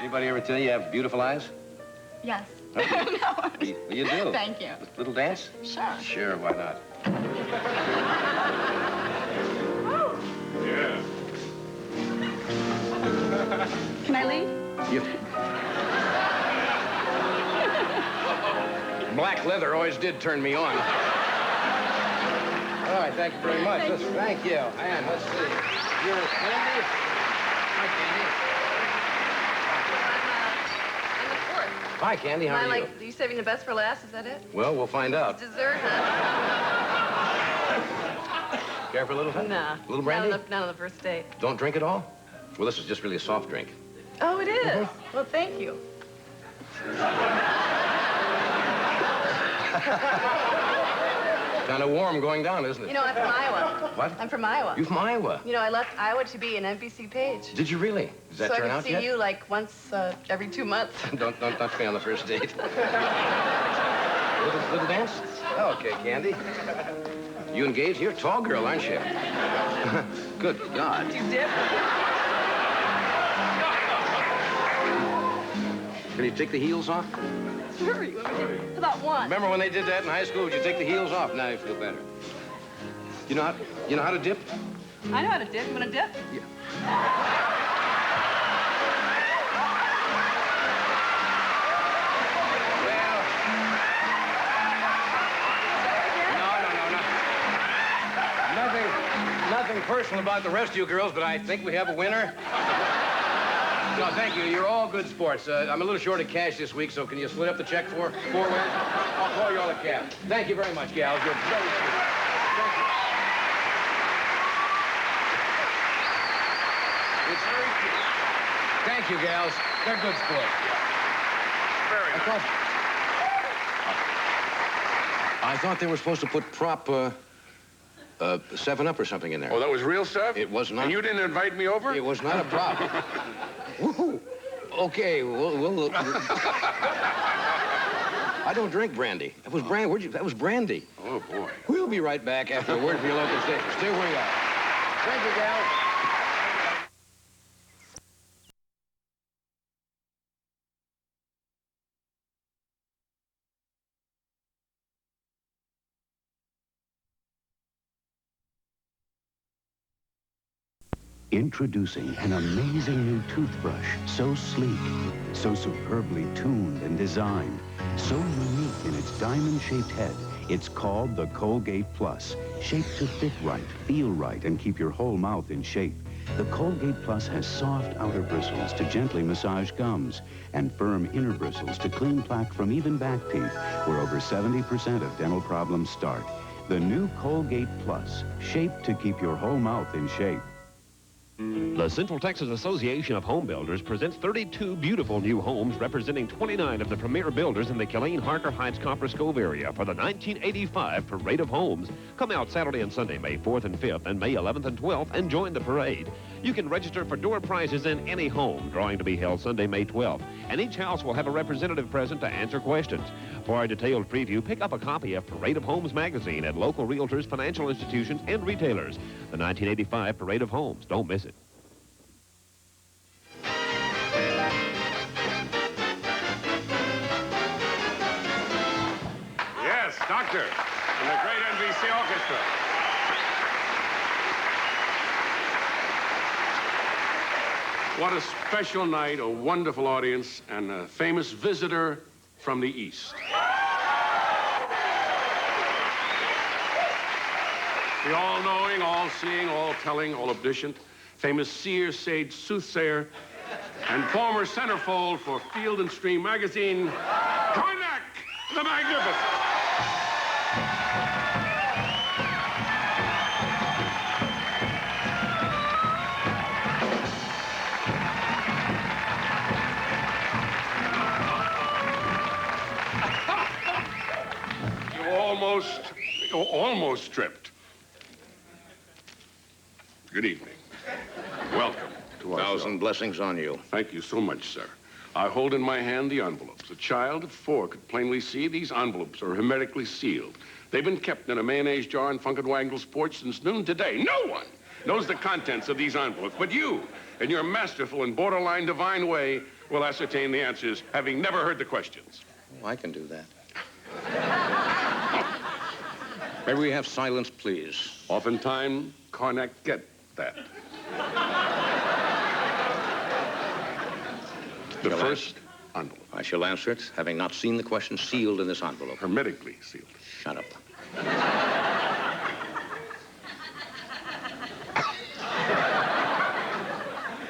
Anybody ever tell you have beautiful eyes? Yes. Okay. No. Well, you do. Thank you. Little dance? Sure. Sure, why not? Yeah. Can I leave? You... Black leather always did turn me on. All right, thank you very much. Thank you. And let's see. You're Candy? Hi, Candy. I'm the fourth. Hi, Candy. How are you? Are you saving the best for last? Is that it? Well, we'll find out. Dessert, huh? Care for a little? Nah. A little brandy? Not on the first date. Don't drink at all? Well, this is just really a soft drink. Oh, it is? Well, thank you. Kind of warm going down, isn't it? You know, I'm from Iowa. What? I'm from Iowa. You from Iowa? You know, I left Iowa to be an NBC page. Did you really? Does that so turn I out can yet? see you like once every 2 months. Don't touch me on the first date. little dance? Okay, Candy. You engaged? You're a tall girl, aren't you? Good God. You dip? Can you take the heels off? Sure. You want me to? How about one? Remember when they did that in high school? Would you take the heels off? Now you feel better. You know how to dip? I know how to dip. You want to dip? Yeah. Nothing personal about the rest of you girls, but I think we have a winner. No, thank you. You're all good sports. I'm a little short of cash this week, so can you split up the check for 4 wins? I'll call you all a cab. Thank you very much, gals. You're very sweet. Thank you. It's very cute. Thank you, gals. They're good sports. Very nice. I thought they were supposed to put prop 7 Up or something in there. Oh, that was real stuff? It was not. And you didn't invite me over? It was not a prop. Woo-hoo. Okay, we'll I don't drink brandy. That was brandy. That was brandy. Oh, boy. We'll be right back after a word from your local station. Stay where you are. Thank you, gal. Introducing an amazing new toothbrush, so sleek, so superbly tuned and designed, so unique in its diamond-shaped head, it's called the Colgate Plus, shaped to fit right, feel right, and keep your whole mouth in shape. The Colgate Plus has soft outer bristles to gently massage gums and firm inner bristles to clean plaque from even back teeth, where over 70% of dental problems start. The new Colgate Plus, shaped to keep your whole mouth in shape. The Central Texas Association of Home Builders presents 32 beautiful new homes representing 29 of the premier builders in the Killeen, Harker Heights, Copper Cove area for the 1985 Parade of Homes. Come out Saturday and Sunday, May 4th and 5th, and May 11th and 12th, and join the parade. You can register for door prizes in any home, drawing to be held Sunday, May 12th. And each house will have a representative present to answer questions. For a detailed preview, pick up a copy of Parade of Homes magazine at local realtors, financial institutions, and retailers. The 1985 Parade of Homes. Don't miss it. Yes, Doctor, and the great NBC Orchestra. What a special night, a wonderful audience, and a famous visitor from the East. The all-knowing, all-seeing, all-telling, all-omniscient, famous seer, sage, soothsayer, and former centerfold for Field and Stream magazine, Karnak the Magnificent. You almost tripped. Good evening. Welcome to our Thousand show. blessings on you. Thank you so much, sir. I hold in my hand the envelopes. A child of 4 could plainly see these envelopes are hermetically sealed. They've been kept in a mayonnaise jar in Funkadwangle's porch since noon today. No one knows the contents of these envelopes but you in your masterful and borderline divine way, will ascertain the answers, having never heard the questions. Oh, I can do that. May we have silence, please? Oftentimes, Karnak get that. The Shall I first envelope. I shall answer it, having not seen the question sealed in this envelope. Hermetically sealed. Shut up.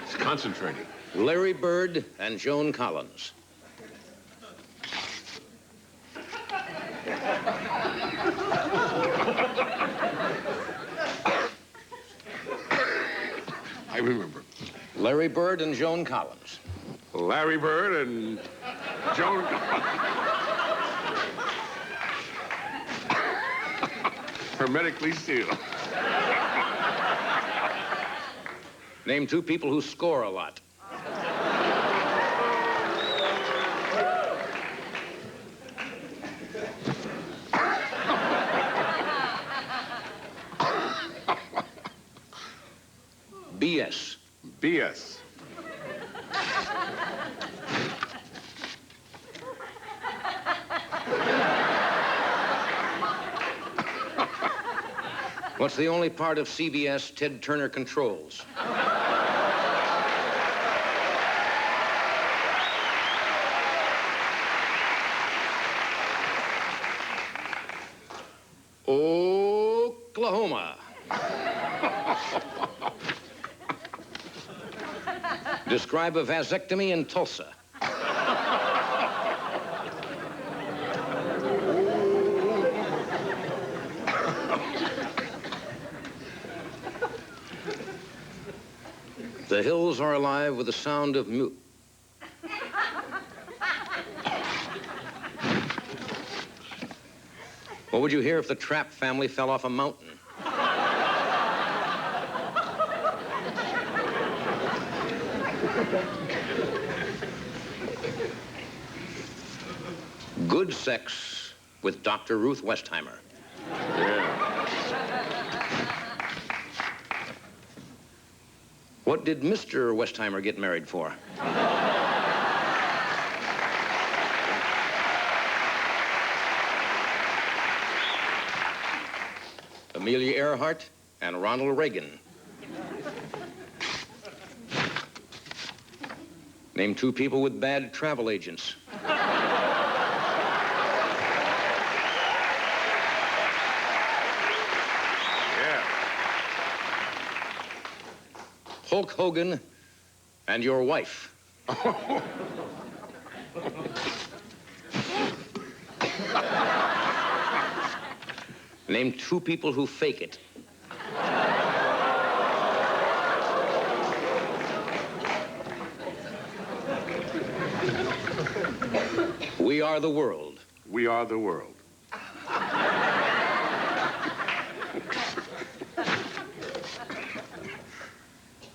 It's concentrating. Larry Bird and Joan Collins. I remember. Larry Bird and Joan Collins. Larry Bird and Joan. Hermetically sealed. Name two people who score a lot. BS. BS. What's the only part of CBS Ted Turner controls? Oklahoma. Describe a vasectomy in Tulsa. The hills are alive with the sound of What would you hear if the Trapp family fell off a mountain? Good sex with Dr. Ruth Westheimer. Yeah. What did Mr. Westheimer get married for? Amelia Earhart and Ronald Reagan. Name two people with bad travel agents. Yeah. Hulk Hogan and your wife. Name two people who fake it. We are the world. We are the world.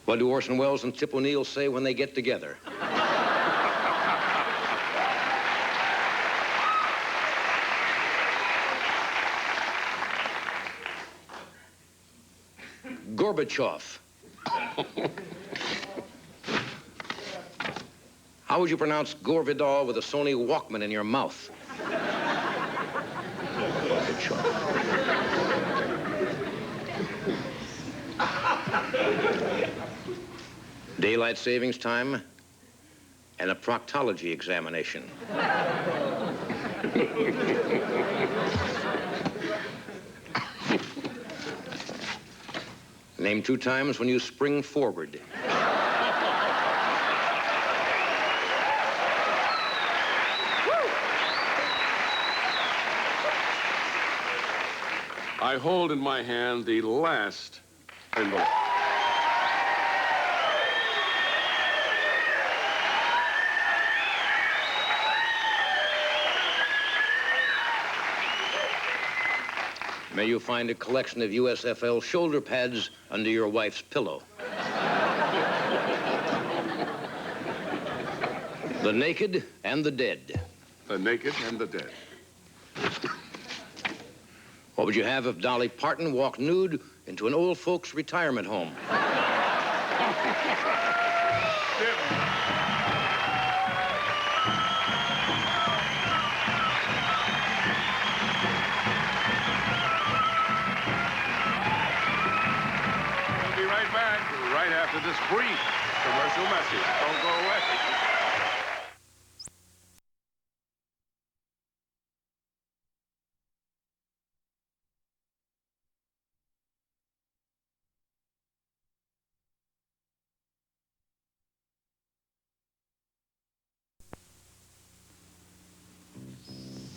What do Orson Welles and Tip O'Neill say when they get together? Gorbachev. How would you pronounce Gore Vidal with a Sony Walkman in your mouth? Daylight savings time and a proctology examination. Name two times when you spring forward. I hold in my hand the last envelope. May you find a collection of USFL shoulder pads under your wife's pillow. The naked and the dead. The naked and the dead. What would you have if Dolly Parton walked nude into an old folks' retirement home? brief commercial message. Don't go away.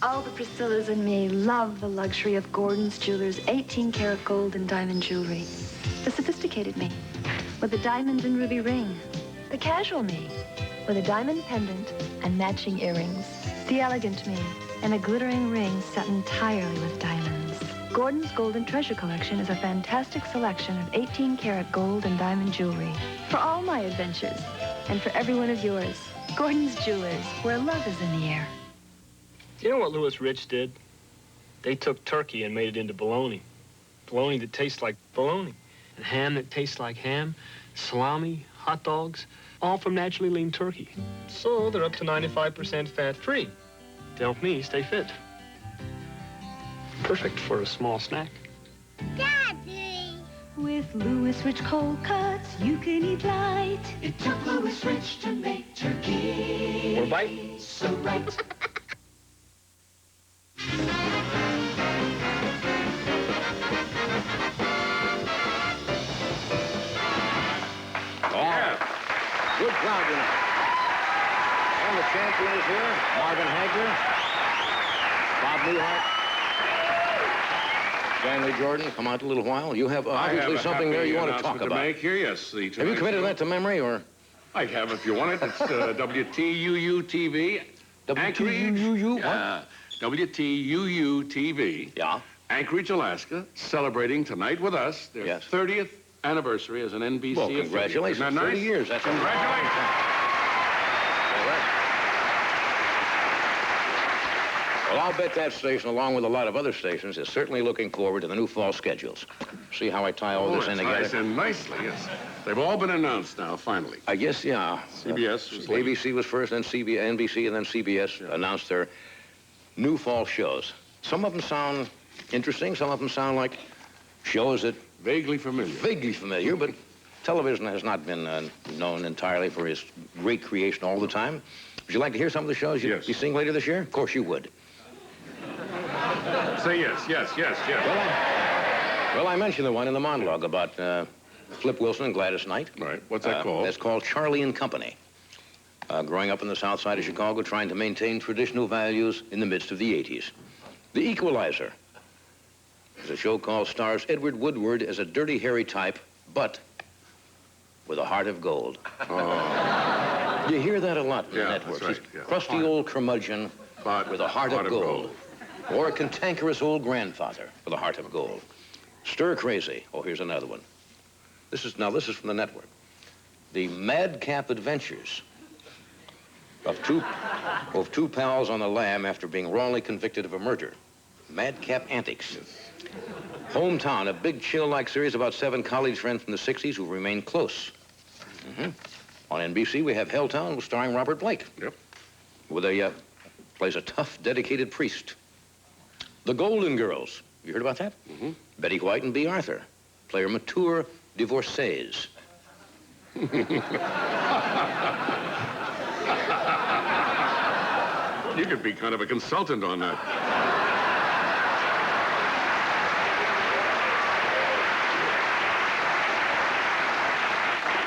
All the Priscillas and me love the luxury of Gordon's Jewelers' 18-karat gold and diamond jewelry. The sophisticated me, with a diamond and ruby ring. The casual me, with a diamond pendant and matching earrings. The elegant me, and a glittering ring set entirely with diamonds. Gordon's Golden Treasure Collection is a fantastic selection of 18-karat gold and diamond jewelry. For all my adventures, and for every one of yours, Gordon's Jewelers, where love is in the air. You know what Louis Rich did? They took turkey and made it into bologna. Bologna that tastes like bologna. And ham that tastes like ham. Salami, hot dogs, all from naturally lean turkey. So they're up to 95% fat-free. To help me stay fit. Perfect for a small snack. Daddy! With Louis Rich cold cuts, you can eat light. It took Louis Rich to make turkey Or bite. so right. Good crowd tonight. And the champion is here, Marvin Hagler, Bob Newhart, Stanley Jordan. Come out a little while. You have obviously something there you want to talk To about. make here, yes. Have you committed that to memory, or? I have, if you want it. It's WTUU-TV. WTUU? What? WTUU-TV. Yeah. Anchorage, Alaska, celebrating tonight with us their Yes. 30th anniversary as an NBC Well, affiliate. congratulations. Isn't that nice? 30 years. That's Congratulations. Well, I'll bet that station, along with a lot of other stations, is certainly looking forward to the new fall schedules. See how I tie all this in it together? ties in nicely, yes. They've all been announced now, finally. I guess, yeah. CBS was late. ABC was first, then NBC, and then CBS announced their new fall shows. Some of them sound interesting. Some of them sound like shows that Vaguely familiar. but television has not been known entirely for its great creation all the time. Would you like to hear some of the shows you'd Yes. be seeing later this year? Of course you would. Say yes. Well, I mentioned the one in the monologue about Flip Wilson and Gladys Knight. Right. What's that called? It's called Charlie and Company. Growing up in the south side of Chicago, trying to maintain traditional values in the midst of the 80s. The Equalizer is a show called stars Edward Woodward as a dirty, hairy type, but with a heart of gold. Oh. You hear that a lot in the Yeah, networks. that's right, He's yeah. crusty old curmudgeon But with a heart of gold. Or a cantankerous old grandfather with a heart of gold. Stir crazy. Oh, here's another one. This is from the network. The madcap adventures of two pals on the lam after being wrongly convicted of a murder. Madcap antics. Hometown, a big chill-like series about 7 college friends from the 60s who remain close. On NBC, we have Helltown, starring Robert Blake. Yep. Plays a tough, dedicated priest. The Golden Girls. You heard about that? Mm-hmm. Betty White and B. Arthur. Play mature divorcees. You could be kind of a consultant on that.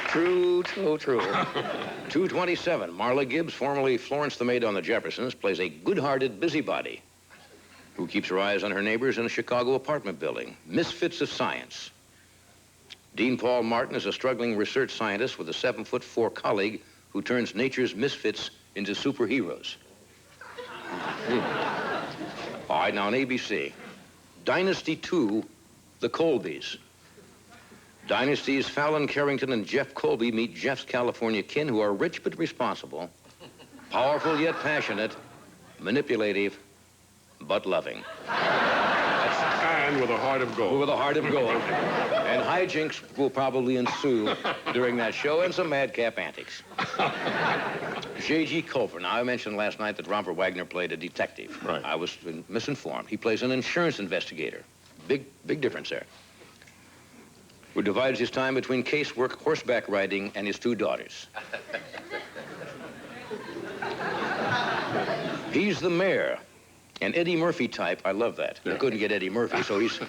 True. 227. Marla Gibbs, formerly Florence the Maid on the Jeffersons, plays a good-hearted busybody who keeps her eyes on her neighbors in a Chicago apartment building. Misfits of science. Dean Paul Martin is a struggling research scientist with a 7'4" colleague who turns nature's misfits into superheroes. All right, now on ABC, Dynasty 2, The Colbys. Dynasty's Fallon Carrington and Jeff Colby meet Jeff's California kin, who are rich but responsible, powerful yet passionate, manipulative but loving. And with a heart of gold. With a heart of gold. And hijinks will probably ensue during that show, and some madcap antics. J.G. Culver. Now, I mentioned last night that Robert Wagner played a detective. Right. I was misinformed. He plays an insurance investigator. Big difference there. who divides his time between casework, horseback riding, and his 2 daughters. He's the mayor, an Eddie Murphy type. I love that. They couldn't get Eddie Murphy, so he's an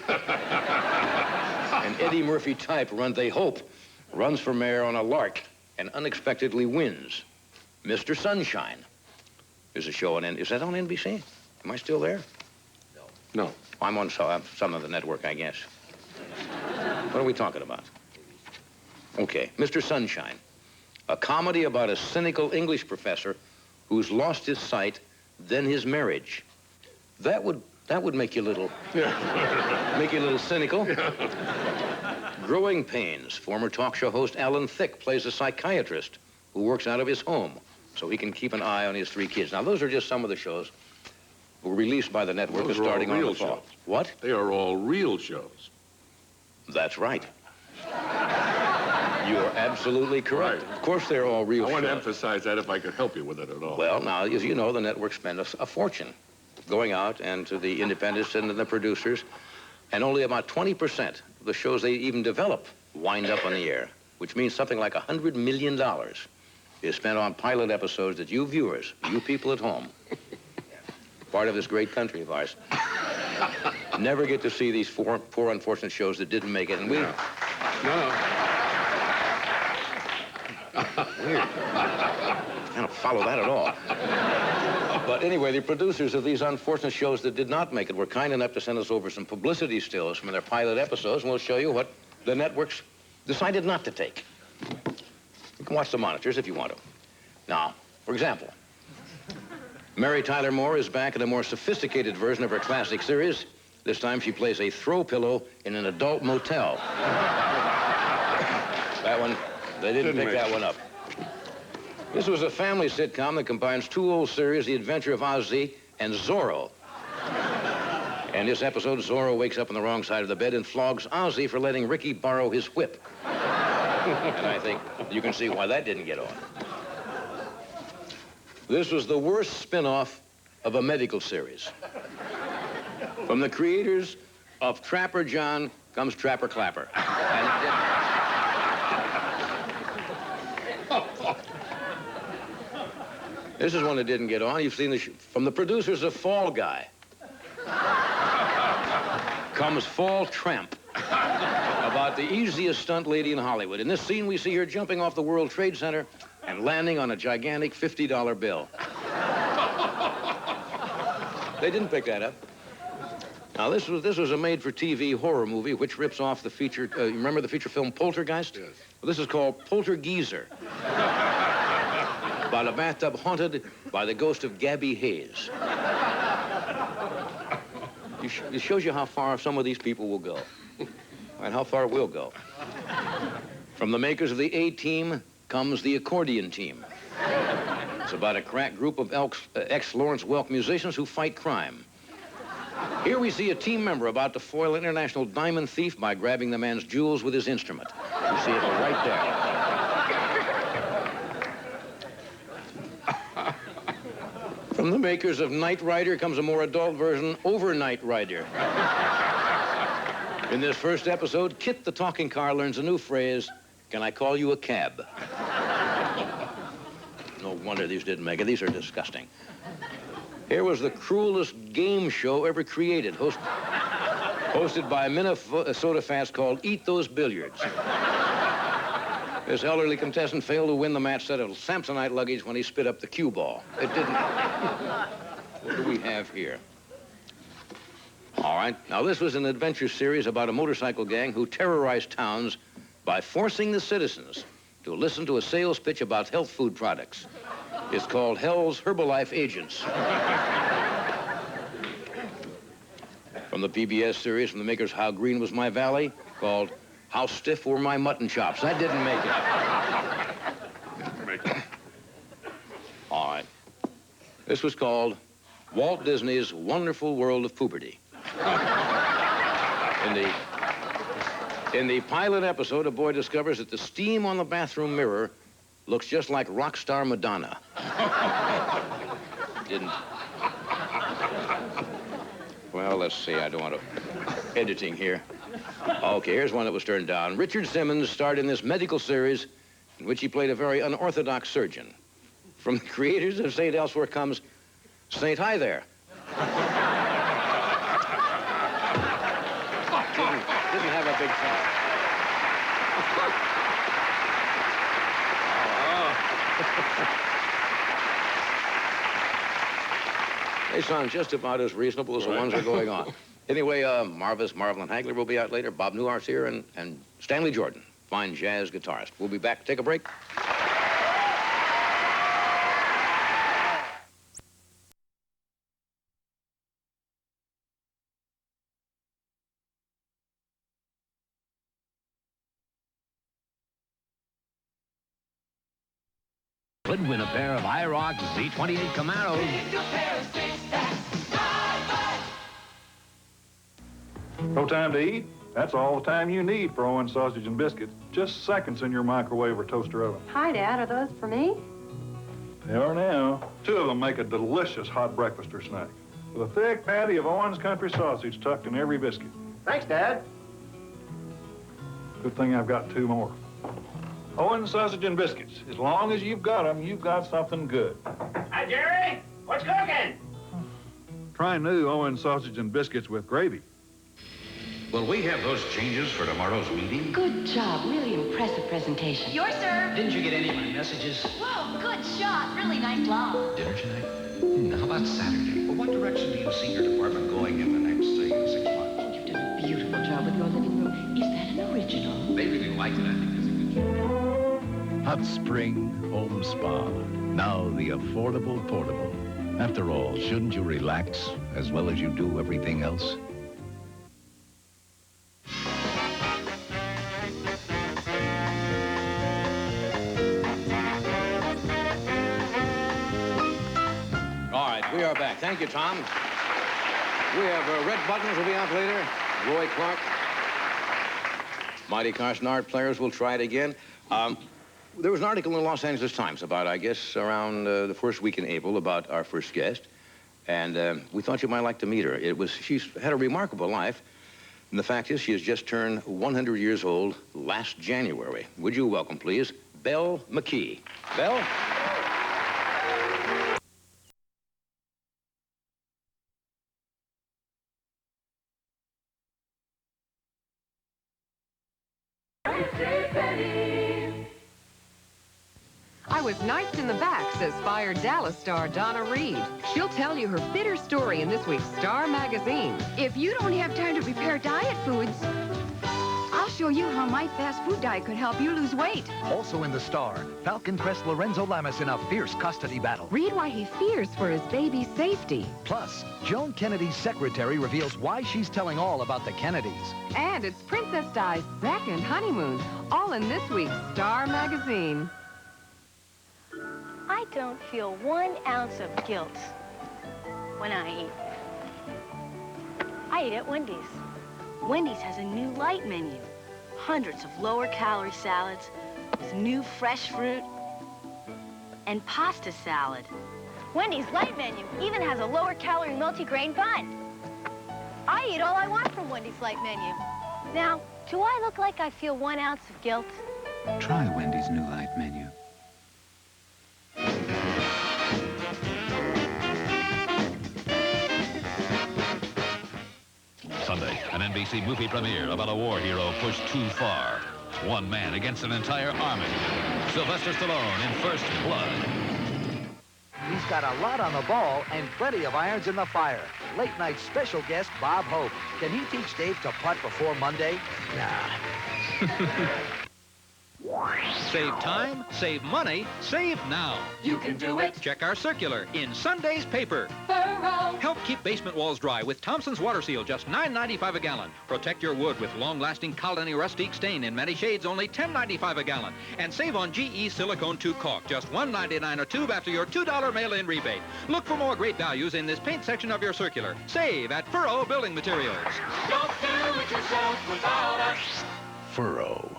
Eddie Murphy type, they hope, runs for mayor on a lark and unexpectedly wins. Mr. Sunshine is a show on, is that on NBC? Am I still there? No. I'm on some of the network, I guess. What are we talking about? Okay, Mr. Sunshine, a comedy about a cynical English professor who's lost his sight, then his marriage. That would make you a little, make you a little cynical. Growing Pains, former talk show host Alan Thicke plays a psychiatrist who works out of his home so he can keep an eye on his 3 kids. Now, those are just some of the shows were released by the network starting on the fall. Shows. What? They are all real shows. That's right. You're absolutely correct. Right. Of course, they're all real shows. I want to emphasize that if I could help you with it at all. Well, now, as you know, the network spent a fortune going out and to the independents and the producers, and only about 20% of the shows they even develop wind up on the air, which means something like $100 million is spent on pilot episodes that you viewers, you people at home, part of this great country of ours, never get to see these poor unfortunate shows that didn't make it. And we... No. Weird. I don't follow that at all. But anyway, the producers of these unfortunate shows that did not make it were kind enough to send us over some publicity stills from their pilot episodes, and we'll show you what the networks decided not to take. You can watch the monitors if you want to. Now, for example, Mary Tyler Moore is back in a more sophisticated version of her classic series. This time she plays a throw pillow in an adult motel. That one, they didn't pick that one up. This was a family sitcom that combines 2 old series, The Adventure of Ozzie and Zorro. And this episode, Zorro wakes up on the wrong side of the bed and flogs Ozzie for letting Ricky borrow his whip. And I think you can see why that didn't get on. This was the worst spin-off of a medical series. From the creators of Trapper John comes Trapper Clapper. This is one that didn't get on. You've seen this from the producers of Fall Guy. Comes Fall Tramp, about the easiest stunt lady in Hollywood. In this scene, we see her jumping off the World Trade Center and landing on a gigantic $50 bill. They didn't pick that up. Now, this was a made-for-TV horror movie which rips off the feature, you remember the feature film Poltergeist? Yes. Well, this is called Poltergeezer. About a bathtub haunted by the ghost of Gabby Hayes. It shows you how far some of these people will go, and how far we'll go. From the makers of the A-Team comes the Accordion Team. It's about a crack group of ex-Lawrence Welk musicians who fight crime. Here we see a team member about to foil an international diamond thief by grabbing the man's jewels with his instrument. You see it right there. From the makers of Knight Rider comes a more adult version, Overnight Rider. In this first episode, Kit the talking car learns a new phrase, "Can I call you a cab?" No wonder these didn't make it. These are disgusting. Here was the cruelest game show ever created, hosted by a Minnesota fast called Eat Those Billiards. This elderly contestant failed to win the match set of Samsonite luggage when he spit up the cue ball. It didn't. What do we have here? All right. Now, this was an adventure series about a motorcycle gang who terrorized towns by forcing the citizens to listen to a sales pitch about health food products. It's called Hell's Herbalife Agents. From the PBS series, from the makers How Green Was My Valley, called How Stiff Were My Mutton Chops. That didn't make it. All right. This was called Walt Disney's Wonderful World of Puberty. In the pilot episode, a boy discovers that the steam on the bathroom mirror looks just like rock star Madonna. Didn't. Well, let's see. I don't want to... Editing here. Okay, here's one that was turned down. Richard Simmons starred in this medical series in which he played a very unorthodox surgeon. From the creators of St. Elsewhere comes St. Hi There. Didn't have a big fan. They sound just about as reasonable as the ones that are going on. Anyway, Marvin Hagler will be out later. Bob Newhart's here, and Stanley Jordan, fine jazz guitarist. We'll be back. Take a break. Could win a pair of IROC Z28 Camaros. No time to eat? That's all the time you need for Owen sausage and biscuits. Just seconds in your microwave or toaster oven. Hi, Dad. Are those for me? They are now. 2 of them make a delicious hot breakfast or snack. With a thick patty of Owen's country sausage tucked in every biscuit. Thanks, Dad. Good thing I've got 2 more. Owen's sausage and biscuits. As long as you've got them, you've got something good. Hi, Jerry. What's cooking? Try new Owen's sausage and biscuits with gravy. Will we have those changes for tomorrow's meeting? Good job. Really impressive presentation. Yours, sir. Didn't you get any of my messages? Whoa, good shot. Really nice lob. Dinner tonight? How about Saturday? Well, what direction do you see your department going in the next, say, 6 months? Oh, you've done a beautiful job with your living room. Is that an original? They really like it. I think it's a good job. Hot Spring Home Spa. Now the affordable portable. After all, shouldn't you relax as well as you do everything else? All right, we are back. Thank you, Tom. We have Red Buttons will be out later. Roy Clark. Mighty Carson Art players will try it again. There was an article in the Los Angeles Times about, I guess, around the first week in April about our first guest. And we thought you might like to meet her. She's had a remarkable life. And the fact is, she has just turned 100 years old last January. Would you welcome, please, Belle McKee. Belle? I was knifed in the back, says fired Dallas star Donna Reed. She'll tell you her bitter story in this week's Star magazine. If you don't have time to prepare diet foods, I'll show you how my fast food diet could help you lose weight. Also in the Star, Falcon Crest Lorenzo Lamas in a fierce custody battle. Read why he fears for his baby's safety. Plus, Joan Kennedy's secretary reveals why she's telling all about the Kennedys. And it's Princess Di's second honeymoon, all in this week's Star magazine. I don't feel 1 ounce of guilt when I eat. I eat at Wendy's. Wendy's has a new light menu. Hundreds of lower-calorie salads with new fresh fruit and pasta salad. Wendy's light menu even has a lower-calorie multi-grain bun. I eat all I want from Wendy's light menu. Now, do I look like I feel 1 ounce of guilt? Try Wendy's new light menu. Sunday, an NBC movie premiere about a war hero pushed too far. One man against an entire army. Sylvester Stallone in First Blood. He's got a lot on the ball and plenty of irons in the fire. Late night special guest Bob Hope. Can he teach Dave to putt before Monday? Nah. Save time, save money, save now. You can do it. Check our circular in Sunday's paper. Burrow. Help keep basement walls dry with Thompson's Water Seal, just $9.95 a gallon. Protect your wood with long-lasting Colony Rustique stain in many shades, only $10.95 a gallon. And save on GE Silicone 2 caulk, just $1.99 a tube after your $2 mail-in rebate. Look for more great values in this paint section of your circular. Save at Furrow Building Materials. Don't do it yourself without us. Furrow.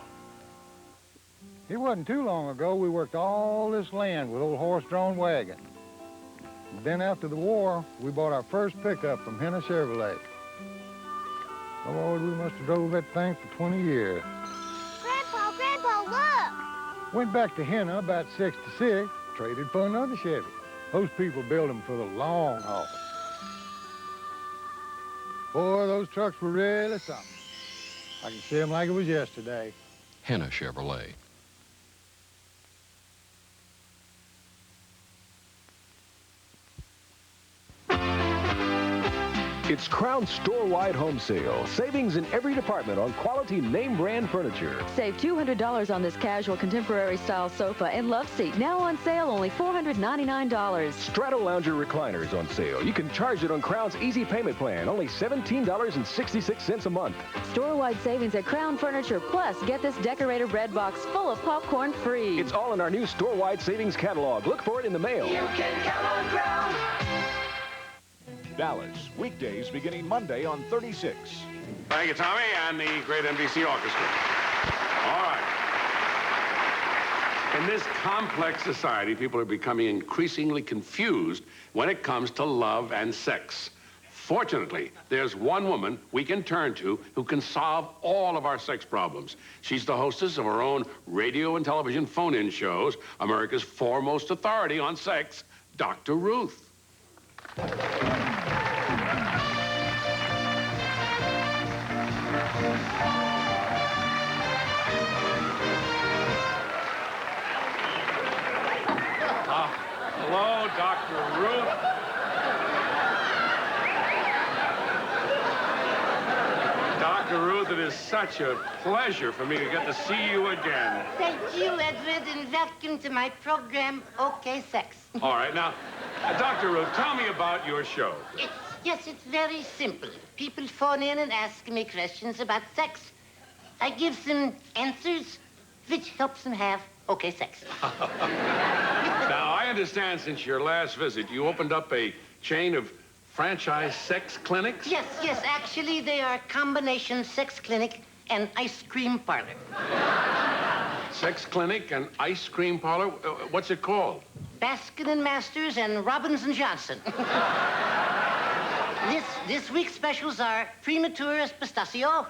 It wasn't too long ago we worked all this land with old horse-drawn wagon. Then after the war, we bought our first pickup from Henna Chevrolet. Lord, we must have drove that thing for 20 years. Grandpa, look! Went back to Henna about 66, traded for another Chevy. Those people build them for the long haul. Boy, those trucks were really something. I can see them like it was yesterday. Henna Chevrolet. It's Crown's store-wide home sale. Savings in every department on quality name-brand furniture. Save $200 on this casual contemporary style sofa and love seat. Now on sale, only $499. Strato Lounger recliners on sale. You can charge it on Crown's easy payment plan. Only $17.66 a month. Store-wide savings at Crown Furniture. Plus, get this decorator bread box full of popcorn free. It's all in our new store-wide savings catalog. Look for it in the mail. You can count on Crown. Dallas, weekdays beginning Monday on 36. Thank you, Tommy, and the great NBC Orchestra. All right. In this complex society, people are becoming increasingly confused when it comes to love and sex. Fortunately, there's one woman we can turn to who can solve all of our sex problems. She's the hostess of her own radio and television phone-in shows, America's foremost authority on sex, Dr. Ruth. Hello, Dr. Ruth. Dr. Ruth, it is such a pleasure for me to get to see you again. Thank you, Edward, and welcome to my program, OK Sex. All right, now, Dr. Ruth, tell me about your show. Yes, it's very simple. People phone in and ask me questions about sex. I give them answers, which helps them have OK sex. Now, I understand since your last visit, you opened up a chain of franchise sex clinics? Yes, actually, they are combination sex clinic and ice cream parlor. Sex clinic and ice cream parlor? What's it called? Baskin & Masters and Robbins & Johnson. This week's specials are premature pistachio,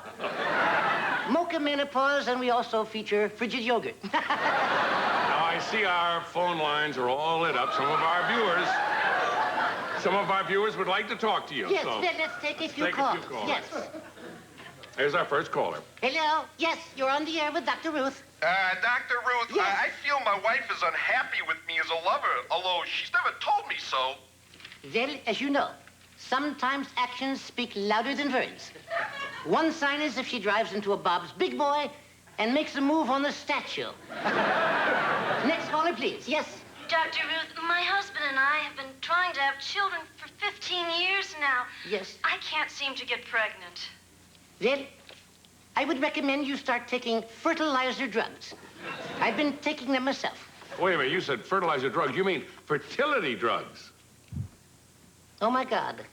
mocha menopause, and we also feature frigid yogurt. Now, I see our phone lines are all lit up. Some of our viewers would like to talk to you. Yes, so let's take a few calls. Yes. Here's our first caller. Hello. Yes, you're on the air with Dr. Ruth. Dr. Ruth, yes. I feel my wife is unhappy with me as a lover, although she's never told me so. Well, as you know, sometimes actions speak louder than words. One sign is if she drives into a Bob's Big Boy and makes a move on the statue. Next caller, please. Yes. Dr. Ruth, my husband and I have been trying to have children for 15 years now. Yes. I can't seem to get pregnant. Well, I would recommend you start taking fertilizer drugs. I've been taking them myself. Wait a minute, you said fertilizer drugs. You mean fertility drugs? Oh, my God.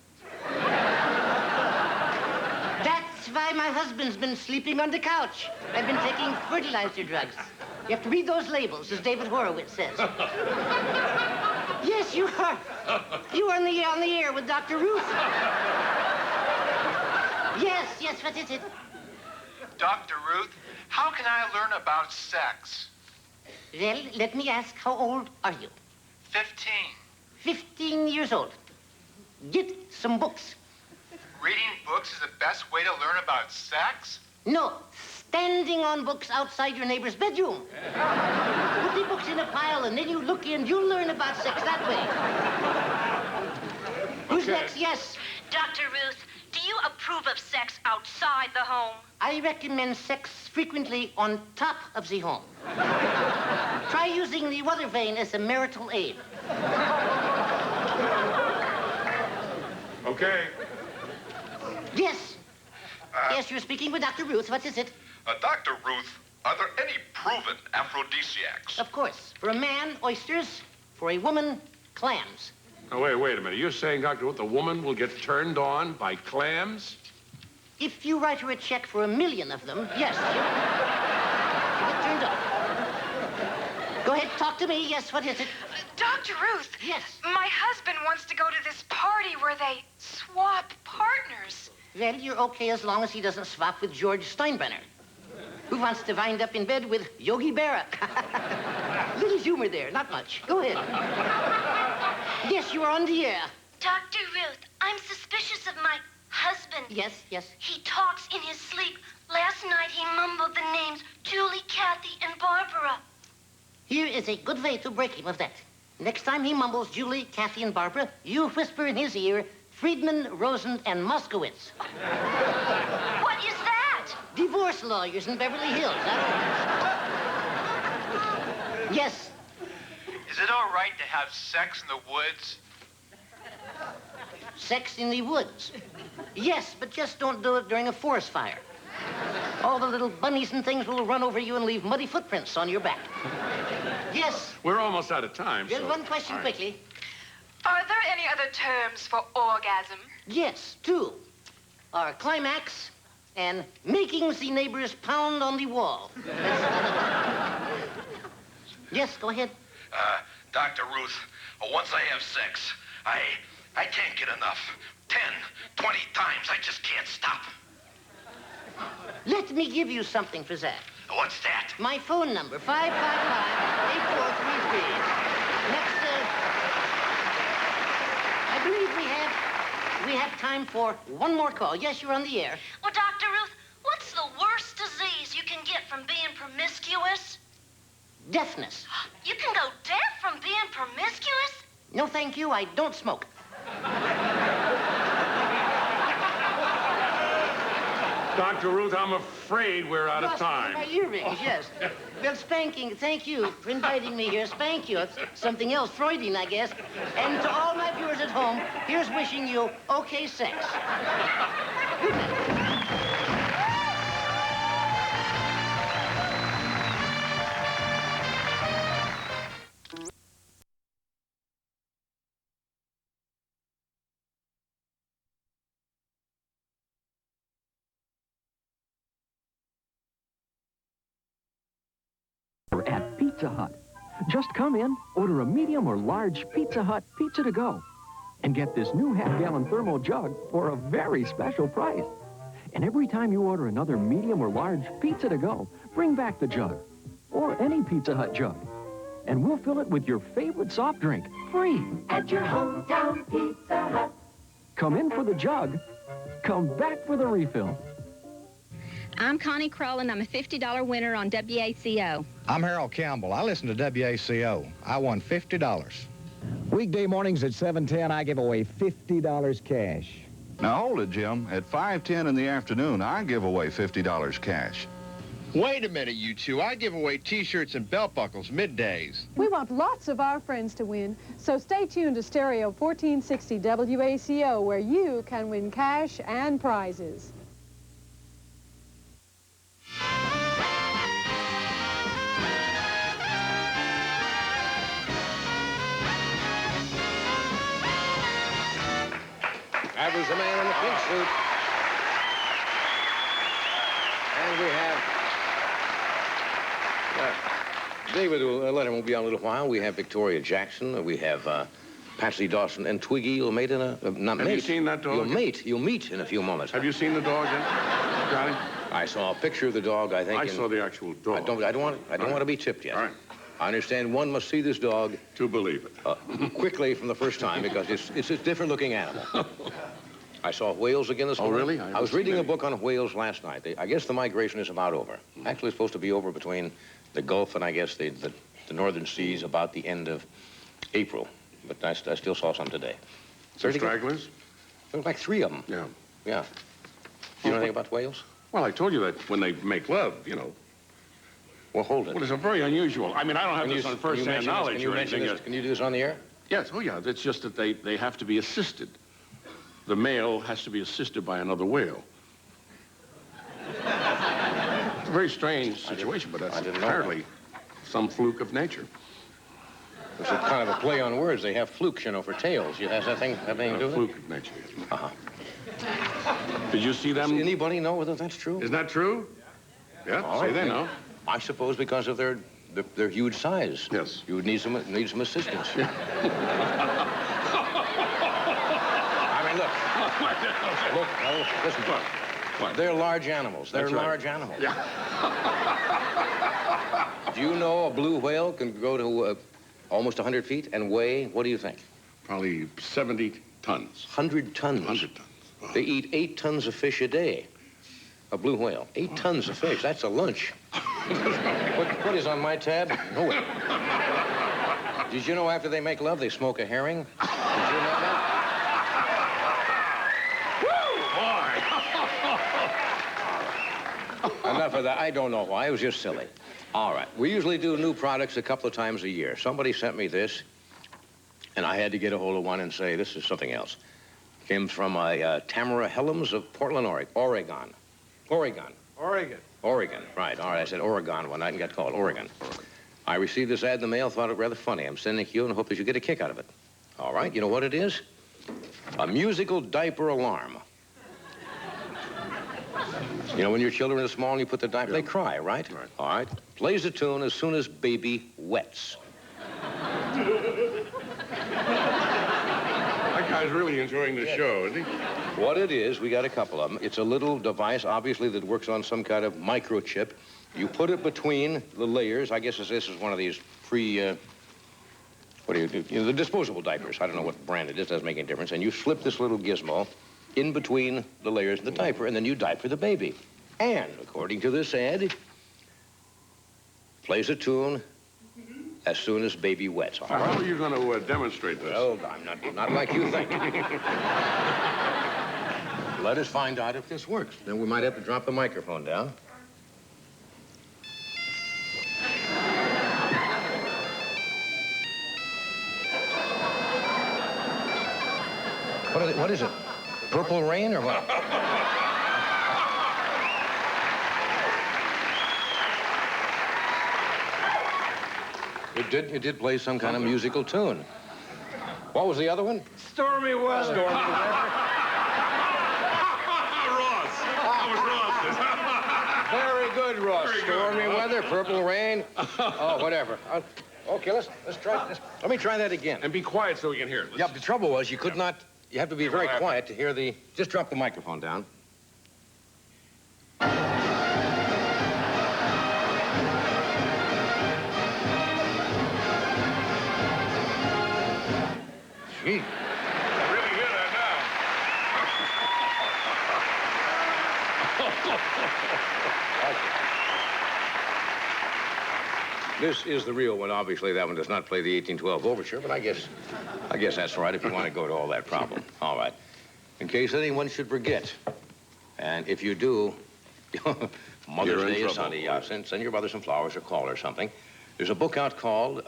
That's why my husband's been sleeping on the couch. I've been taking fertilizer drugs. You have to read those labels, as David Horowitz says. Yes, you are. You are on the air with Dr. Ruth. Yes, what is it? Dr. Ruth, how can I learn about sex? Well, let me ask, how old are you? 15. 15 years old. Get some books. Reading books is the best way to learn about sex? No, standing on books outside your neighbor's bedroom. Put the books in a pile, and then you look in. You'll learn about sex that way. Who's next? Yes. Dr. Ruth, do you approve of sex outside the home? I recommend sex frequently on top of the home. Try using the weather vane as a marital aid. Okay. Yes. Yes, you're speaking with Dr. Ruth. What is it? Dr. Ruth, are there any proven aphrodisiacs? Of course. For a man, oysters. For a woman, clams. Oh, wait a minute. You're saying, Dr. Ruth, a woman will get turned on by clams? If you write her a check for 1 million of them, yes. She'll get turned on. Go Go ahead, talk to me. Yes, what is it? Dr. Ruth. Yes. My husband wants to go to this party where they swap partners. Well, you're okay as long as he doesn't swap with George Steinbrenner, who wants to wind up in bed with Yogi Berra. Little humor there, not much. Go ahead. Yes, you are on the air. Dr. Ruth, I'm suspicious of my husband. Yes, yes. He talks in his sleep. Last night he mumbled the names Julie, Kathy, and Barbara. Here is a good way to break him of that. Next time he mumbles Julie, Kathy, and Barbara, you whisper in his ear, Friedman, Rosen, and Moskowitz. What is that? Divorce lawyers in Beverly Hills. Yes. Is it all right to have sex in the woods? Sex in the woods. Yes, but just don't do it during a forest fire. All the little bunnies and things will run over you and leave muddy footprints on your back. Yes. We're almost out of time, Just so... one question quickly. Are there any other terms for orgasm? Yes, two. Are climax and making the neighbors pound on the wall. Yes, go ahead. Dr. Ruth, once I have sex, I can't get enough. 10, 20 times, I just can't stop. Let me give you something for that. What's that? My phone number, 555-8433. Next, I believe we have time for one more call. Yes, you're on the air. Well, Dr. Ruth, what's the worst disease you can get from being promiscuous? Deafness. You can go deaf from being promiscuous? No, thank you. I don't smoke. Dr. Ruth, I'm afraid we're out of time. My earrings, yes. Well, spanking, thank you for inviting me here. Spank you. It's something else, Freudian, I guess. And to all my viewers at home, here's wishing you okay sex. Good night. At Pizza Hut. Just come in, order a medium or large Pizza Hut pizza to go, and get this new half-gallon thermo jug for a very special price. And every time you order another medium or large pizza to go, bring back the jug, or any Pizza Hut jug, and we'll fill it with your favorite soft drink, free. At your hometown Pizza Hut. Come in for the jug, come back for the refill. I'm Connie Kroll, and I'm a $50 winner on WACO. I'm Harold Campbell. I listen to WACO. I won $50. Weekday mornings at 7:10, I give away $50 cash. Now, hold it, Jim. At 5:10 in the afternoon, I give away $50 cash. Wait a minute, you two. I give away T-shirts and belt buckles middays. We want lots of our friends to win, so stay tuned to Stereo 1460 WACO, where you can win cash and prizes. That was the man in the pink suit. And we have... David Letterman will be on a little while. We have Victoria Jackson. We have Patsy Dawson and Twiggy. You'll mate in a... not Have mate. you seen that dog? You'll meet in a few moments. Have you seen the dog yet, Johnny? I saw a picture of the dog, I think. I saw the actual dog. I don't want to be tipped yet. All right. I understand one must see this dog... to believe it. Quickly from the first time, because it's a different-looking animal. I saw whales again this morning. Oh, really? I was reading a book on whales last night. I guess the migration is about over. Actually, it's supposed to be over between the Gulf and, I guess, the northern seas about the end of April. But I still saw some today. Some stragglers? There were like 3 of them. Yeah. Yeah. Do you know anything about whales? Well, I told you that when they make love, you know. Well, hold it. Well, it's a very unusual. I mean, I don't have this on first-hand knowledge or anything. Can you do this on the air? Yes. Oh, yeah. It's just that they have to be assisted. The male has to be assisted by another whale. It's a very strange situation, but that's apparently some fluke of nature. It's a kind of a play on words. They have flukes, you know, for tails. Has that thing have anything to do with it? Fluke of nature. Uh-huh. Did you see them? Does anybody know whether that's true? Is that true? Yeah, All say right. they know. I suppose because of their They're huge size. Yes. You would need some assistance. I mean, look, now, listen. What? They're large animals. They're That's right. large animals. Yeah. Do you know a blue whale can go to almost 100 feet and weigh, what do you think? Probably 70 tons. 100 tons. 100 tons. Wow. They eat 8 tons of fish a day. A blue whale. 8 tons of fish. That's a lunch. What is on my tab? No way. Did you know after they make love, they smoke a herring? Did you know that? Woo, boy! Enough of that. I don't know why. It was just silly. All right. We usually do new products a couple of times a year. Somebody sent me this, and I had to get a hold of one and say, this is something else. Came from Tamara Helms of Portland, Oregon. Oregon, right. All right, I said Oregon one night and got called Oregon. I received this ad in the mail, thought it rather funny. I'm sending it to you and hope that you get a kick out of it. All right, you know what it is? A musical diaper alarm. You know, when your children are small and you put the diaper, they cry, right? Right. All right. Plays a tune as soon as baby wets. That guy's really enjoying the show, isn't he? What it is, we got a couple of them. It's a little device, obviously, that works on some kind of microchip. You put it between the layers. I guess this is one of these free, what do you do? You know, the disposable diapers. I don't know what brand it is. Doesn't make any difference. And you slip this little gizmo in between the layers of the diaper, and then you diaper the baby. And, according to this ad, plays a tune as soon as baby wets. All right? How are you going to demonstrate this? Well, I'm not like you think. Let us find out if this works. Then we might have to drop the microphone down. What is it? Purple rain or what? It did play some kind of musical tune. What was the other one? Stormy weather. Stormy weather. Ross. That was Ross. Very good, Ross. Very good. Stormy weather, purple rain. Oh, whatever. Okay, let's try this. Let me try that again. And be quiet so we can hear it. Yeah, the trouble was you could not. You have to be very quiet to hear the. Just drop the microphone down. Gee. I really hear that now. This is the real one. Obviously, that one does not play the 1812 overture, but I guess that's all right if you want to go to all that problem. All right. In case anyone should forget, and if you do, Mother's Day is Sunday. Send your mother some flowers or call her something. There's a book out called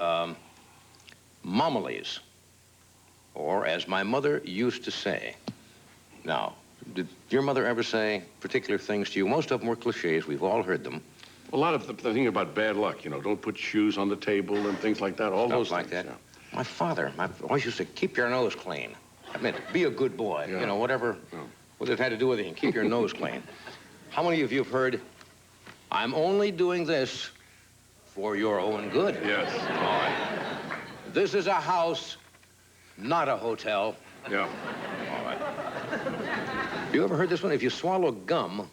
Momilies, or as my mother used to say. Now, did your mother ever say particular things to you? Most of them were cliches. We've all heard them. A lot of the thing about bad luck, you know, don't put shoes on the table and things like that. All those like things, that. Yeah. My father always used to keep your nose clean. I mean, be a good boy. Yeah. You know, whatever it had to do with it, keep your nose clean. How many of you have heard, I'm only doing this for your own good? Yes. All right. This is a house, not a hotel. Yeah. All right. You ever heard this one? If you swallow gum,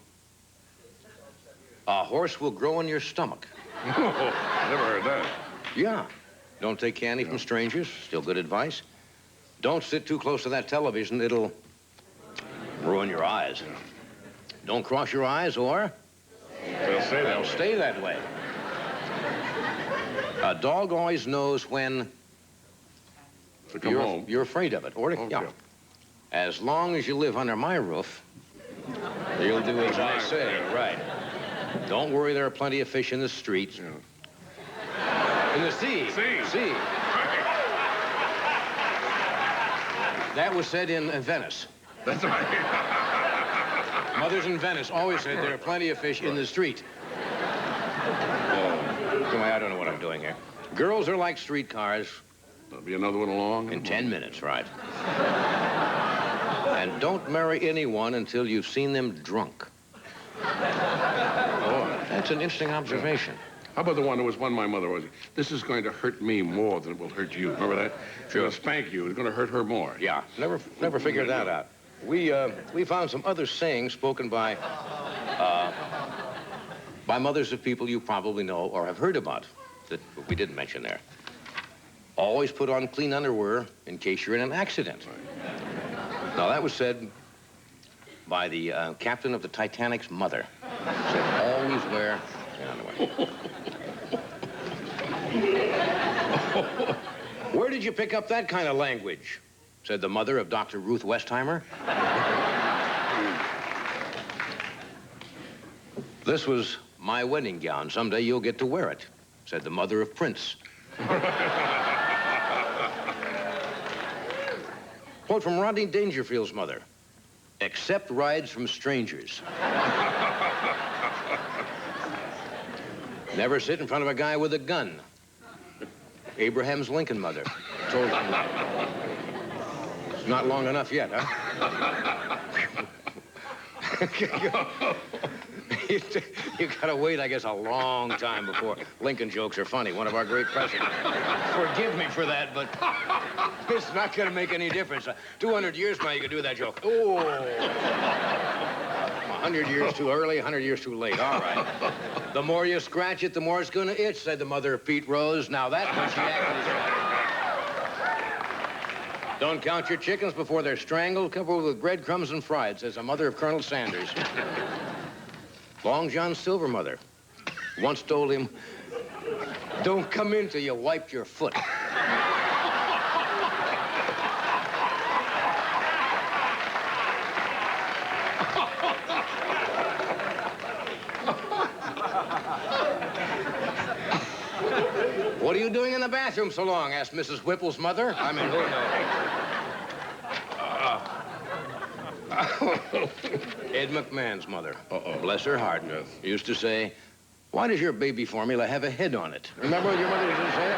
a horse will grow in your stomach. Oh, never heard that. Yeah. Don't take candy from strangers. Still good advice. Don't sit too close to that television. It'll ruin your eyes. Don't cross your eyes or they'll stay that way. A dog always knows when to come home. You're afraid of it. Or to, yeah. As long as you live under my roof, you'll do as I say. Right. Don't worry, there are plenty of fish in the streets. Yeah. In the sea. Sea. That was said in Venice. That's right. Mothers in Venice always said there are plenty of fish in the street. I don't know what I'm doing here. Girls are like streetcars. There'll be another one along. In 10 minutes, right. And don't marry anyone until you've seen them drunk. Oh, that's an interesting observation. How about the one that was one my mother was? This is going to hurt me more than it will hurt you. Remember that? Sure. Spank you. It's going to hurt her more. Yeah. Never figured that out. We found some other sayings spoken by mothers of people you probably know or have heard about that we didn't mention there. Always put on clean underwear in case you're in an accident. Now, that was said by the captain of the Titanic's mother. Said, always wear clean underwear. Where did you pick up that kind of language? Said the mother of Dr. Ruth Westheimer. This was my wedding gown. Someday you'll get to wear it, said the mother of Prince. Quote from Rodney Dangerfield's mother. Accept rides from strangers. Never sit in front of a guy with a gun. Abraham's Lincoln mother told him. It's not long enough yet, huh? You gotta wait, I guess, a long time before Lincoln jokes are funny. One of our great presidents. Forgive me for that, but it's not gonna make any difference. 200 years from now, you can do that joke. Oh. 100 years too early, 100 years too late. All right. The more you scratch it, the more it's gonna itch, said the mother of Pete Rose. Now that much she actually said. Don't count your chickens before they're strangled, covered with breadcrumbs and fried, says the mother of Colonel Sanders. Long John Silver mother once told him, don't come in till you wiped your foot. What are you doing in the bathroom so long? Asked Mrs. Whipple's mother. I mean, who knows? Ed McMahon's mother, bless her heart, used to say, why does your baby formula have a head on it? Remember what your mother used to say?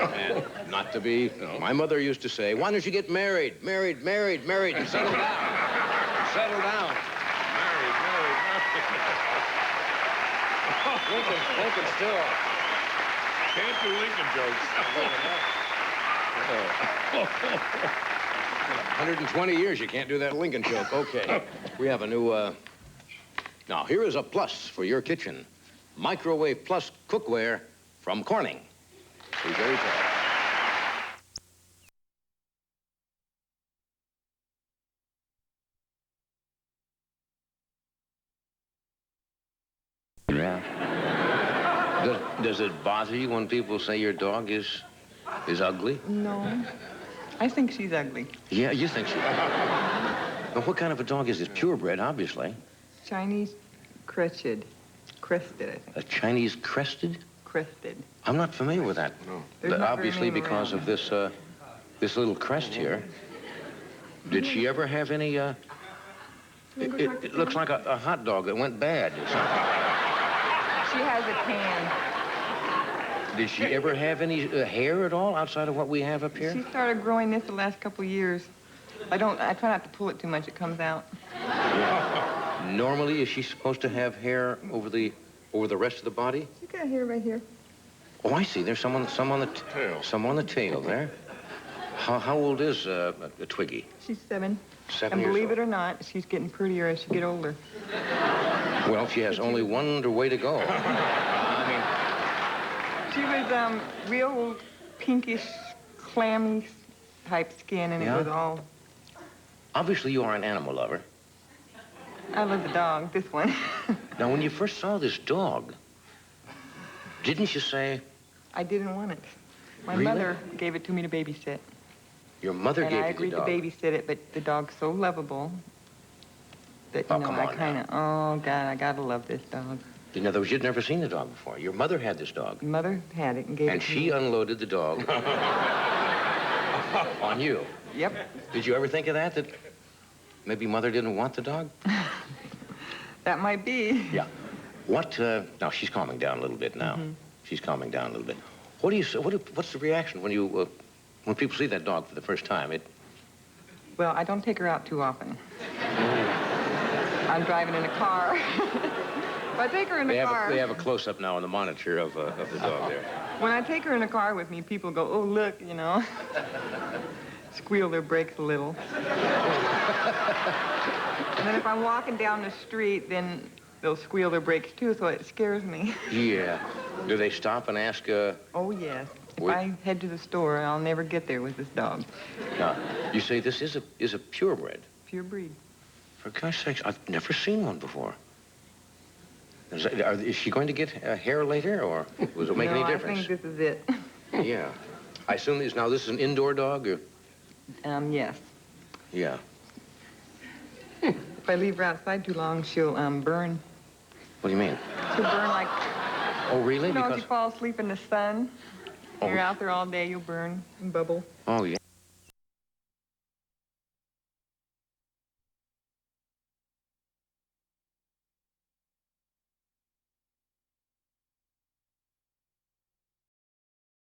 And not to be, my mother used to say, why don't you get married, and settle down. Settle down. Married. Lincoln still. Can't do Lincoln jokes. 120 years, you can't do that Lincoln joke. Okay. We have a new, Now, here is a plus for your kitchen. Microwave Plus cookware from Corning. See very tall. Does it bother you when people say your dog is ugly? No. I think she's ugly. Yeah, you think she's ugly. Well, what kind of a dog is this? Purebred, obviously. Chinese crested, I think. A Chinese crested? Crested. I'm not familiar with that. No. But obviously because of this, this little crest here. Did she ever have any, It looks like a hot dog that went bad or something. She has a tan. Did she ever have any hair at all outside of what we have up here? She started growing this the last couple of years. I try not to pull it too much. It comes out. Yeah. Normally, is she supposed to have hair over the rest of the body? She got hair right here. Oh, I see. There's some on the tail. Some on the tail there. How old is Twiggy? She's 7. 7 and years believe old. it or not, she's getting prettier as she get older. Well, she has only one way to go. She was real pinkish, clammy type skin, and it was all... Obviously, you are an animal lover. I love the dog, this one. Now, when you first saw this dog, didn't you say... I didn't want it. My Really? mother gave it to me to babysit. Your mother and gave I you the agreed dog? to babysit it, but the dog's so lovable that, you know, come I on kind of, oh, God, I gotta love this dog. In other words, you'd never seen the dog before. Your mother had this dog. Mother had it and gave it And to she me. unloaded the dog on you. Yep. Did you ever think of that maybe Mother didn't want the dog? That might be. Yeah. What, now she's calming down a little bit now. Mhm. She's calming down a little bit. What do you say, what's the reaction when you, when people see that dog for the first time? Well, I don't take her out too often. I'm driving in a car. If I take her in the car... They have a close-up now on the monitor of the dog there. When I take her in the car with me, people go, oh, look, you know. Squeal their brakes a little. And then if I'm walking down the street, then they'll squeal their brakes, too, so it scares me. Yeah. Do they stop and ask... Oh, yes. If I head to the store, I'll never get there with this dog. Now, you say this is a purebred? Pure breed. For gosh sakes, I've never seen one before. Is she going to get hair later, or does it make any difference? I think this is it. Yeah. I assume this is an indoor dog, or? Yes. Yeah. If I leave her outside too long, she'll burn. What do you mean? She'll burn like... Oh, really? You know, if you fall asleep in the sun, you're out there all day, you'll burn and bubble. Oh, yeah.